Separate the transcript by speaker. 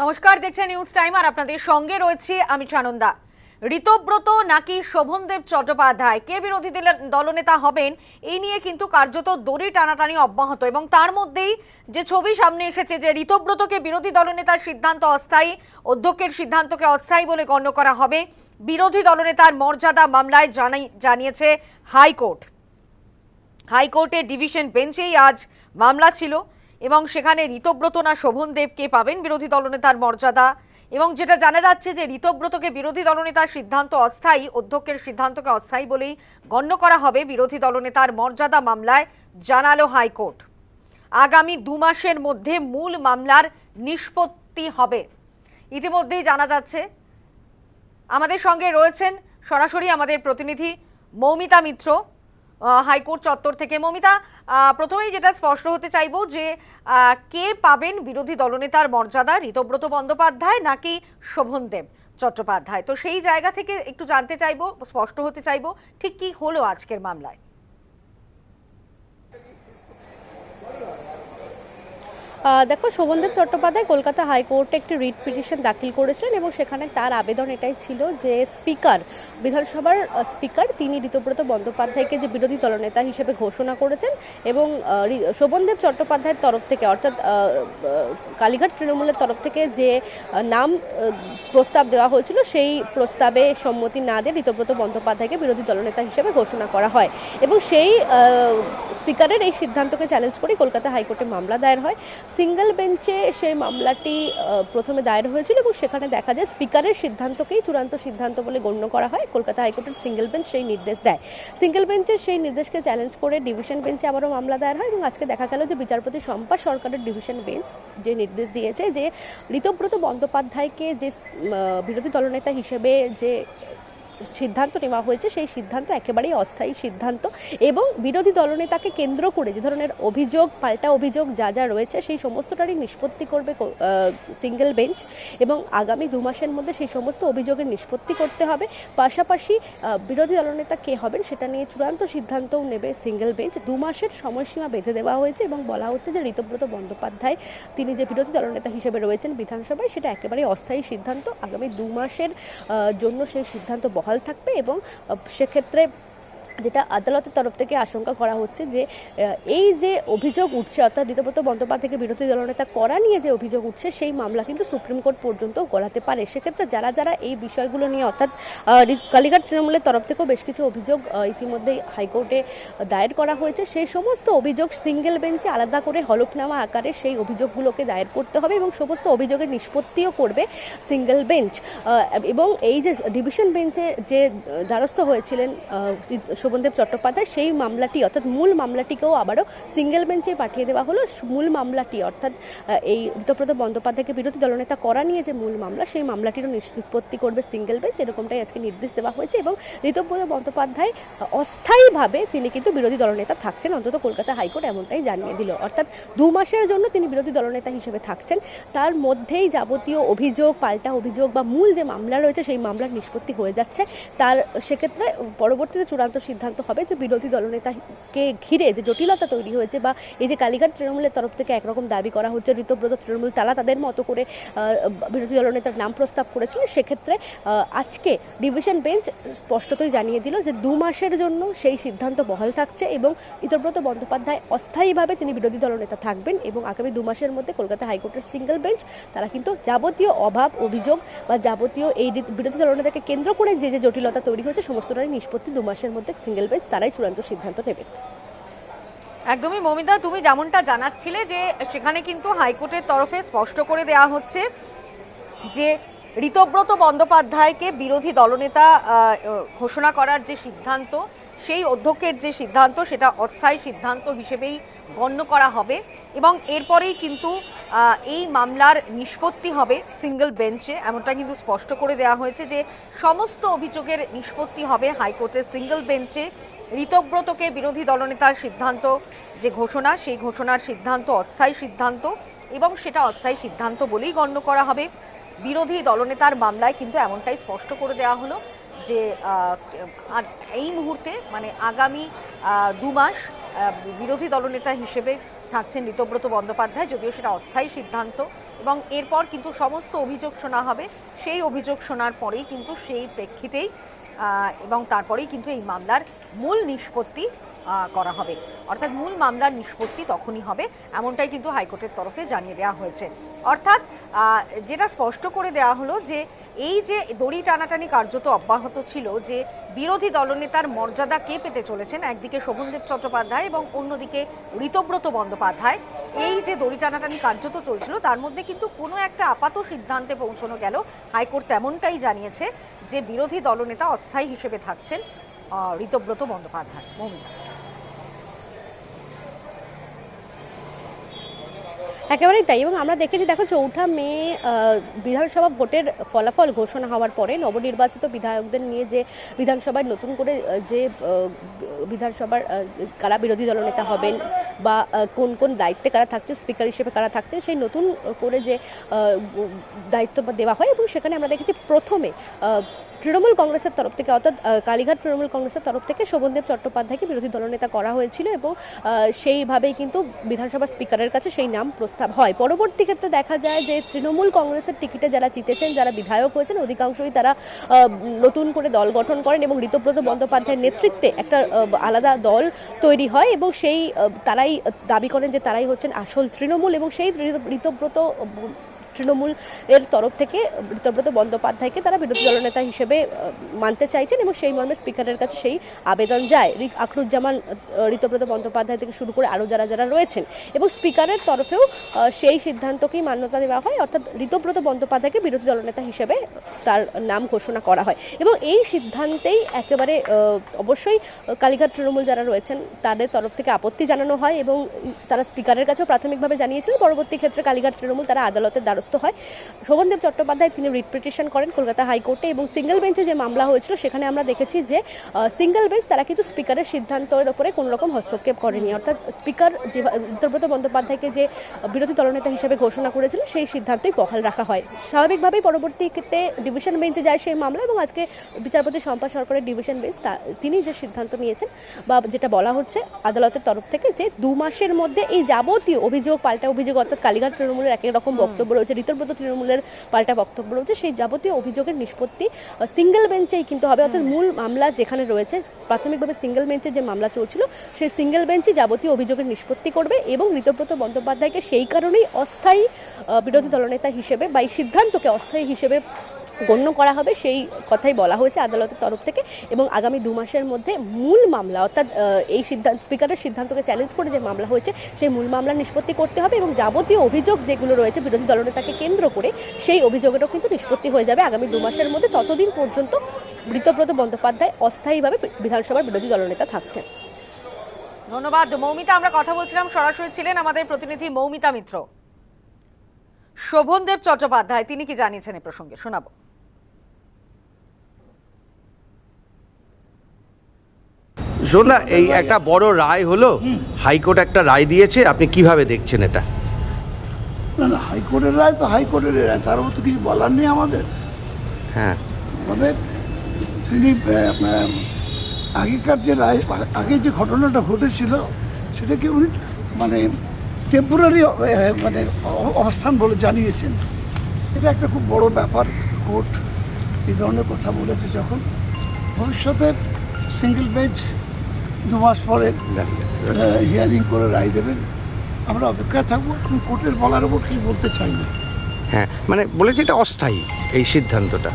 Speaker 1: নমস্কার, দেখছেন news time আর আপনাদের সঙ্গে রয়েছে আমি সানন্দা। ঋতব্রত নাকি শোভনদেব চট্টোপাধ্যায় কে বিরোধী দলনেতা হবেন এই নিয়ে কিন্তু কার্যত দড়ি টানাটানি অব্যাহত, এবং তার মধ্যেই যে ছবি সামনে এসেছে যে ঋতব্রতকে বিরোধী দলনেতার সিদ্ধান্ত অস্থায়ী, অধ্যক্ষের সিদ্ধান্তকে অস্থায়ী বলে গণ্য করা হবে। বিরোধী দলনেতার মর্যাদা মামলায় জানিয়েছে হাইকোর্ট। হাইকোর্টের ডিভিশন বেঞ্চেই আজ মামলা ছিল এবং সেখানে ঋতব্রত না শোভনদেব কে পাবেন বিরোধী দলনেতার মর্যাদা, এবং যেটা জানা যাচ্ছে যে ঋতব্রতকে বিরোধী দলনেতার সিদ্ধান্ত অস্থায়ী, অধ্যক্ষের সিদ্ধান্তকে অস্থায়ী বলেই গণ্য করা হবে বিরোধী দলনেতার মর্যাদা মামলায়, জানালো হাইকোর্ট। আগামী 2 মাসের মধ্যে মূল মামলার নিষ্পত্তি হবে। ইতিমধ্যেই জানা যাচ্ছে। আমাদের সঙ্গে রয়েছেন সরাসরি আমাদের প্রতিনিধি মৌমিতা মিত্র হাইকোর্ট চত্বর থেকে। মৌমিতা, প্রথমেই যেটা স্পষ্ট হতে চাইবো যে কে পাবেন বিরোধী দলনেতার মর্যাদা, ঋতব্রত বন্দ্যোপাধ্যায় নাকি শোভনদেব চট্টোপাধ্যায়? তো সেই জায়গা থেকে একটু জানতে চাইবো, স্পষ্ট হতে চাইবো ঠিক কি হলো আজকের মামলায়।
Speaker 2: দেখো, শোভনদেব চট্টোপাধ্যায় কলকাতা হাইকোর্টে একটি রিট পিটিশন দাখিল করেছেন এবং সেখানে তার আবেদন এটাই ছিল যে স্পিকার, বিধানসভার স্পিকার, তিনি ঋতব্রত বন্দ্যোপাধ্যায়কে যে বিরোধী দলনেতা হিসেবে ঘোষণা করেছেন এবং শোভনদেব চট্টোপাধ্যায়ের তরফ থেকে, অর্থাৎ কালীঘাট তৃণমূলের তরফ থেকে যে নাম প্রস্তাব দেওয়া হয়েছিল সেই প্রস্তাবে সম্মতি না দিয়ে ঋতব্রত বন্দ্যোপাধ্যায়কে বিরোধী দলনেতা হিসেবে ঘোষণা করা হয় এবং সেই স্পিকারের এই সিদ্ধান্তকে চ্যালেঞ্জ করে কলকাতা হাইকোর্টে মামলা দায়ের হয়। সিঙ্গেল বেঞ্চে সেই মামলাটি প্রথমে দায়ের হয়েছিল এবং সেখানে দেখা যায় স্পিকারের সিদ্ধান্তকেই চূড়ান্ত সিদ্ধান্ত বলে গণ্য করা হয়। কলকাতা হাইকোর্টের সিঙ্গেল বেঞ্চ সেই নির্দেশ দেয়। সিঙ্গেল বেঞ্চের সেই নির্দেশকে চ্যালেঞ্জ করে ডিভিশন বেঞ্চে আবারও মামলা দায়ের হয় এবং আজকে দেখা গেল যে বিচারপতি শম্পা সরকারের ডিভিশন বেঞ্চ যে নির্দেশ দিয়েছে যে ঋতব্রত বন্দ্যোপাধ্যায়কে যে বিরোধী দলনেতা হিসেবে যে সিদ্ধান্ত নেওয়া হয়েছে সেই সিদ্ধান্ত একেবারেই অস্থায়ী সিদ্ধান্ত এবং বিরোধী দলনেতাকে কেন্দ্র করে যে ধরনের অভিযোগ, পাল্টা অভিযোগ যা যা রয়েছে সেই সমস্তটারই নিষ্পত্তি করবে সিঙ্গেল বেঞ্চ এবং আগামী 2 মাসের মধ্যে সেই সমস্ত অভিযোগের নিষ্পত্তি করতে হবে। পাশাপাশি বিরোধী দলনেতা কে হবেন সেটা নিয়ে চূড়ান্ত সিদ্ধান্তও নেবে সিঙ্গেল বেঞ্চ। 2 মাসের সময়সীমা বেঁধে দেওয়া হয়েছে এবং বলা হচ্ছে যে ঋতব্রত বন্দ্যোপাধ্যায় তিনি যে বিরোধী দলনেতা হিসেবে রয়েছেন বিধানসভায় সেটা একেবারেই অস্থায়ী সিদ্ধান্ত। আগামী 2 মাসের জন্য সেই সিদ্ধান্ত বহাল থাকবে এবং সেক্ষেত্রে যেটা আদালতের তরফ থেকে আশঙ্কা করা হচ্ছে যে এই যে অভিযোগ উঠছে, অর্থাৎ ঋতব্রত বন্দ্যোপাধ্যায়কে বিরোধী দলনেতা করা নিয়ে যে অভিযোগ উঠছে সেই মামলা কিন্তু সুপ্রিম কোর্ট পর্যন্ত গড়াতে পারে। সেক্ষেত্রে যারা যারা এই বিষয়গুলো নিয়ে, অর্থাৎ কালীঘাট তৃণমূলের তরফ থেকেও বেশ কিছু অভিযোগ ইতিমধ্যেই হাইকোর্টে দায়ের করা হয়েছে, সেই সমস্ত অভিযোগ সিঙ্গেল বেঞ্চে আলাদা করে হলফনামা আকারে সেই অভিযোগগুলোকে দায়ের করতে হবে এবং সমস্ত অভিযোগের নিষ্পত্তিও করবে সিঙ্গেল বেঞ্চ। এবং এই যে ডিভিশন বেঞ্চে যে দ্বারস্থ হয়েছিলেন শোভনদেব চট্টোপাধ্যায়, সেই মামলাটি অর্থাৎ মূল মামলাটিকেও আবারও সিঙ্গেল বেঞ্চে পাঠিয়ে দেওয়া হলো। মূল মামলাটি অর্থাৎ এই ঋতব্রত বন্দ্যোপাধ্যায়কে বিরোধী দলনেতা করা নিয়ে যে মূল মামলা সেই মামলাটিরও নিষ্পত্তি করবে সিঙ্গেল বেঞ্চ, এরকমটাই আজকে নির্দেশ দেওয়া হয়েছে এবং ঋতব্রত বন্দ্যোপাধ্যায় অস্থায়ীভাবে তিনি কিন্তু বিরোধী দলনেতা থাকছেন, অন্তত কলকাতা হাইকোর্ট এমনটাই জানিয়ে দিল। অর্থাৎ 2 মাসের জন্য তিনি বিরোধী দলনেতা হিসেবে থাকছেন, তার মধ্যেই যাবতীয় অভিযোগ, পাল্টা অভিযোগ বা মূল যে মামলা রয়েছে সেই মামলার নিষ্পত্তি হয়ে যাচ্ছে। তার সেক্ষেত্রে পরবর্তীতে চূড়ান্ত সিদ্ধান্ত হবে যে বিরোধী দলনেতাকে ঘিরে যে জটিলতা তৈরি হয়েছে বা এই যে কালীঘাট তৃণমূলের তরফ থেকে একরকম দাবি করা হচ্ছে ঋতব্রত তৃণমূল তারা তাদের মতো করে বিরোধী দলনেতার নাম প্রস্তাব করেছিলেন, সেক্ষেত্রে আজকে ডিভিশন বেঞ্চ স্পষ্টতই জানিয়ে দিল যে 2 মাসের জন্য সেই সিদ্ধান্ত বহাল থাকছে এবং ঋতব্রত বন্দ্যোপাধ্যায় অস্থায়ীভাবে তিনি বিরোধী দলনেতা থাকবেন এবং আগামী 2 মাসের মধ্যে কলকাতা হাইকোর্টের সিঙ্গেল বেঞ্চ তারা কিন্তু যাবতীয় অভাব অভিযোগ বা যাবতীয় এই বিরোধী দলনেতাকে কেন্দ্র করে যে যে জটিলতা তৈরি হয়েছে সমস্তটারই নিষ্পত্তি 2 মাসের মধ্যে সিঙ্গেল বেঞ্চ তারাই চূড়ান্ত সিদ্ধান্ত নেবে।
Speaker 1: একদমই মৌমিতা, তুমি যেমনটা জানাচ্ছিলে যে সেখানে কিন্তু হাইকোর্টের তরফে স্পষ্ট করে দেওয়া হচ্ছে যে ঋতব্রত বন্দ্যোপাধ্যায়কে বিরোধী দলনেতা ঘোষণা করার যে সিদ্ধান্ত, সেই অধ্যক্ষের যে সিদ্ধান্ত সেটা অস্থায়ী সিদ্ধান্ত হিসেবেই গণ্য করা হবে এবং এরপরেই কিন্তু এই মামলার নিষ্পত্তি হবে সিঙ্গেল বেঞ্চে, এমনটা কিন্তু স্পষ্ট করে দেওয়া হয়েছে যে সমস্ত অভিযোগের নিষ্পত্তি হবে হাইকোর্টের সিঙ্গেল বেঞ্চে। ঋতব্রতকে বিরোধী দলনেতার সিদ্ধান্ত যে ঘোষণা, সেই ঘোষণার সিদ্ধান্ত অস্থায়ী সিদ্ধান্ত এবং সেটা অস্থায়ী সিদ্ধান্ত বলেই গণ্য করা হবে। বিরোধী দলনেতার মামলায় কিন্তু এমনটাই স্পষ্ট করে দেওয়া হলো যে এই মুহূর্তে মানে আগামী 2 মাস বিরোধী দলনেতা হিসেবে থাকছেন ঋতব্রত বন্দ্যোপাধ্যায়, যদিও সেটা অস্থায়ী সিদ্ধান্ত এবং এরপর কিন্তু সমস্ত অভিযোগ শোনা হবে। সেই অভিযোগ শোনার পরেই কিন্তু সেই প্রেক্ষিতেই এবং তারপরেই কিন্তু এই মামলার মূল নিষ্পত্তি করা হবে, অর্থাৎ মূল মামলার নিষ্পত্তি তখনই হবে, এমনটাই কিন্তু হাইকোর্টের তরফে জানিয়ে দেওয়া হয়েছে। অর্থাৎ যেটা স্পষ্ট করে দেওয়া হলো যে এই যে দড়ি টানাটানি কার্যত অব্যাহত ছিল, যে বিরোধী দলনেতার মর্যাদা কে পেতে চলেছেন, একদিকে শোভনদেব চট্টোপাধ্যায় এবং অন্যদিকে ঋতব্রত বন্দ্যোপাধ্যায়, এই যে দড়ি টানাটানি কার্যত চলছিল তার মধ্যে কিন্তু কোনো একটা আপাত সিদ্ধান্তে পৌঁছানো গেল। হাইকোর্ট তেমনটাই জানিয়েছে যে বিরোধী দলনেতা অস্থায়ী হিসেবে থাকছেন ঋতব্রত বন্দ্যোপাধ্যায়। মৌমিতা।
Speaker 2: একেবারেই তাই, এবং আমরা দেখেছি, দেখো 4 মে বিধানসভা ভোটের ফলাফল ঘোষণা হওয়ার পরে নবনির্বাচিত বিধায়কদের নিয়ে যে বিধানসভায় নতুন করে যে বিধানসভার কারা বিরোধী দলনেতা হবেন বা কোন কোন দায়িত্বে কারা থাকছে, স্পিকার হিসেবে কারা থাকছেন, সেই নতুন করে যে দায়িত্ব দেওয়া হয়, এবং সেখানে আমরা দেখেছি প্রথমে তৃণমূল কংগ্রেসের তরফ থেকে, অর্থাৎ কালীঘাট তৃণমূল কংগ্রেসের তরফ থেকে শোভনদেব চট্টোপাধ্যায়কে বিরোধী দলনেতা করা হয়েছিল, এবং সেইভাবেই কিন্তু বিধানসভার স্পিকারের কাছে সেই নাম প্রস্তাব হয়। পরবর্তী ক্ষেত্রে দেখা যায় যে তৃণমূল কংগ্রেসের টিকিটে যারা জিতেছেন, যারা বিধায়ক হয়েছেন, অধিকাংশই তারা নতুন করে দল গঠন করেন এবং ঋতব্রত বন্দ্যোপাধ্যায়ের নেতৃত্বে একটা আলাদা দল তৈরি হয়, এবং সেই তারাই দাবি করেন যে তারাই হচ্ছেন আসল তৃণমূল, এবং সেই ঋতব্রত তৃণমূল এর তরফ থেকে ঋতব্রত বন্দ্যোপাধ্যায়কে তারা বিরোধী দলনেতা হিসেবে মানতে চাইছেন, এবং সেই মর্মে স্পিকারের কাছে সেই আবেদন যায়। আখরুজ্জামান, ঋতব্রত বন্দ্যোপাধ্যায় থেকে শুরু করে আরও যারা যারা রয়েছেন, এবং স্পিকারের তরফেও সেই সিদ্ধান্তকেই মান্যতা দেওয়া হয়, অর্থাৎ ঋতব্রত বন্দ্যোপাধ্যায়কে বিরোধী দলনেতা হিসেবে তার নাম ঘোষণা করা হয়। এবং এই সিদ্ধান্তেই একেবারে অবশ্যই কালীঘাট তৃণমূল যারা রয়েছেন তাদের তরফ থেকে আপত্তি জানানো হয়, এবং তারা স্পিকারের কাছেও প্রাথমিকভাবে জানিয়েছিলেন। পরবর্তী ক্ষেত্রে কালীঘাট তৃণমূল তারা আদালতের দ্বারস্থ হয়। শোভনদেব চট্টোপাধ্যায় তিনি রিট পিটিশন করেন কলকাতা হাইকোর্টে, এবং সিঙ্গেল বেঞ্চে যে মামলা হয়েছিল সেখানে আমরা দেখেছি যে সিঙ্গেল বেঞ্চ তারা কিছু স্পিকারের সিদ্ধান্তের উপরে কোনো রকম হস্তক্ষেপ করেনি, অর্থাৎ স্পিকার যে ঋতব্রত বন্দ্যোপাধ্যায়কে যে বিরোধী দলনেতা হিসেবে ঘোষণা করেছিলেন সেই সিদ্ধান্তই বহাল রাখা হয়। স্বাভাবিকভাবেই পরবর্তী ক্ষেত্রে ডিভিশন বেঞ্চে যায় সেই মামলা, এবং আজকে বিচারপতি শম্পা সরকারের ডিভিশন বেঞ্চ তিনি যে সিদ্ধান্ত নিয়েছেন বা যেটা বলা হচ্ছে আদালতের তরফ থেকে, যে 2 মাসের মধ্যে এই যাবতীয় অভিযোগ, পাল্টা অভিযোগ, অর্থাৎ কালীঘাট তৃণমূলের এক রকম বক্তব্য রয়েছে, ঋতব্রত তৃণমূলের পাল্টা বক্তব্য রয়েছে, সেই যাবতীয় অভিযোগের নিষ্পত্তি সিঙ্গেল বেঞ্চেই কিন্তু হবে, অর্থাৎ মূল মামলা যেখানে রয়েছে প্রাথমিকভাবে সিঙ্গেল বেঞ্চে যে মামলা চলছিল সেই সিঙ্গেল বেঞ্চই যাবতীয় অভিযোগের নিষ্পত্তি করবে, এবং ঋতব্রত বন্দ্যোপাধ্যায়কে সেই কারণেই অস্থায়ী বিরোধী দলনেতা হিসেবে বা এই সিদ্ধান্তকে অস্থায়ী হিসেবে গণ্য করা হবে, সেই কথাই বলা হয়েছে আদালতের তরফ থেকে। এবং আগামী 2 মাসের মধ্যে মূল মামলা, অর্থাৎ এই স্পিকারের সিদ্ধান্তকে চ্যালেঞ্জ করে যে মামলা হয়েছে সেই মূল মামলার নিষ্পত্তি করতে হবে, এবং যাবতীয় অভিযোগ যেগুলো রয়েছে বিরোধী দলনেতাকে কেন্দ্র করে সেই অভিযোগেরও কিন্তু নিষ্পত্তি হয়ে যাবে আগামী 2 মাসের মধ্যে। ততদিন পর্যন্ত ঋতব্রত বন্দ্যোপাধ্যায় অস্থায়ীভাবে বিধানসভার বিরোধী দলনেতা থাকছেন।
Speaker 1: ধন্যবাদ মৌমিতা। আমরা কথা বলছিলাম, সরাসরি ছিলেন আমাদের প্রতিনিধি মৌমিতা মিত্র। শোভনদেব চট্টোপাধ্যায় তিনি কি জানিয়েছেন এই প্রসঙ্গে শোনাবো।
Speaker 3: শোনা, এই একটা বড় রায় হলো, হাইকোর্ট একটা রায় দিয়েছে, আপনি কিভাবে দেখছেন এটা?
Speaker 4: না না, হাইকোর্টের রায় তো হাইকোর্টের রায়, তার মতো কিছু বলার নেই আমাদের।
Speaker 3: হ্যাঁ,
Speaker 4: তবে তিনি আগেকার যে রায়, আগে যে ঘটনাটা ঘটেছিল সেটাকে উনি মানে টেম্পোরারি মানে অবস্থান বলে জানিয়েছেন। এটা একটা খুব বড় ব্যাপার। কোর্ট এই ধরনের কথা বলেছে যখন, ভবিষ্যতে সিঙ্গেল বেঞ্চ 2 মাস পরে হিয়ারিং করে রায় দেবেন। আমরা অপেক্ষায় থাকবো, কোর্টের বলার উপর কি বলতে চাই না।
Speaker 3: হ্যাঁ, মানে বলেছে এটা অস্থায়ী এই সিদ্ধান্তটা।